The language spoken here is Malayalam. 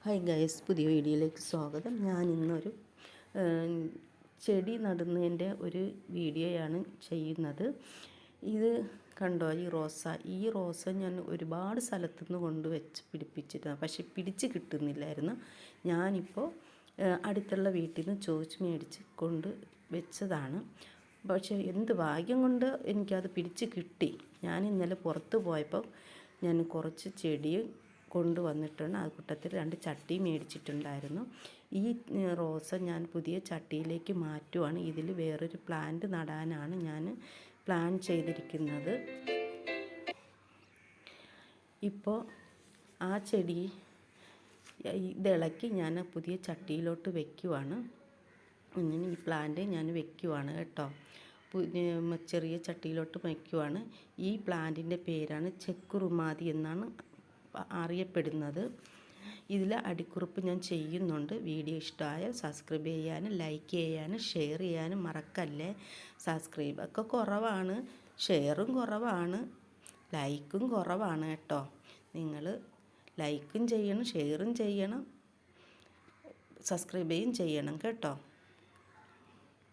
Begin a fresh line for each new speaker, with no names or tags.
ഹായ് ഗൈസ്, പുതിയ വീഡിയോയിലേക്ക് സ്വാഗതം. ഞാൻ ഇന്നൊരു ചെടി നടുന്നതിൻ്റെ ഒരു വീഡിയോയാണ് ചെയ്യുന്നത്. ഇത് കണ്ടോ, ഈ റോസ ഞാൻ ഒരുപാട് സ്ഥലത്തുനിന്ന് കൊണ്ട് വെച്ച് പിടിപ്പിച്ചിട്ടാണ്, പക്ഷെ പിടിച്ച് കിട്ടുന്നില്ലായിരുന്നു. ഞാനിപ്പോൾ അടുത്തുള്ള വീട്ടിൽ നിന്ന് ചോദിച്ച് മേടിച്ച് കൊണ്ട് വെച്ചതാണ്. പക്ഷേ എന്ത് ഭാഗ്യം കൊണ്ട് എനിക്കത് പിടിച്ച് കിട്ടി. ഞാൻ ഇന്നലെ പുറത്ത് പോയപ്പോൾ ഞാൻ കുറച്ച് ചെടി കൊണ്ടുവന്നിട്ടുണ്ട്. ആ കൂട്ടത്തിൽ 2 ചട്ടി മേടിച്ചിട്ടുണ്ടായിരുന്നു. ഈ റോസ ഞാൻ പുതിയ ചട്ടിയിലേക്ക് മാറ്റുവാണ്. ഇതിൽ വേറൊരു പ്ലാന്റ് നടാനാണ് ഞാൻ പ്ലാൻ ചെയ്തിരിക്കുന്നത്. ഇപ്പോൾ ആ ചെടി ഇതിളക്കി ഞാൻ പുതിയ ചട്ടിയിലോട്ട് വയ്ക്കുവാണ്. ഇങ്ങനെ ഈ പ്ലാന്റ് ഞാൻ വയ്ക്കുവാണ് കേട്ടോ. ചെറിയ ചട്ടിയിലോട്ട് വയ്ക്കുവാണ്. ഈ പ്ലാന്റിൻ്റെ പേരാണ് ചെക്കുറുമാതി എന്നാണ് അറിയപ്പെടുന്നത്. ഇതിൽ അടിക്കുറിപ്പ് ഞാൻ ചെയ്യുന്നുണ്ട്. വീഡിയോ ഇഷ്ടമായാൽ സബ്സ്ക്രൈബ് ചെയ്യാനും ലൈക്ക് ചെയ്യാനും ഷെയർ ചെയ്യാനും മറക്കല്ലേ. സബ്സ്ക്രൈബൊക്കെ കുറവാണ്, ഷെയറും കുറവാണ്, ലൈക്കും കുറവാണ് കേട്ടോ. നിങ്ങൾ ലൈക്കും ചെയ്യണം, ഷെയറും ചെയ്യണം, സബ്സ്ക്രൈബും ചെയ്യണം കേട്ടോ.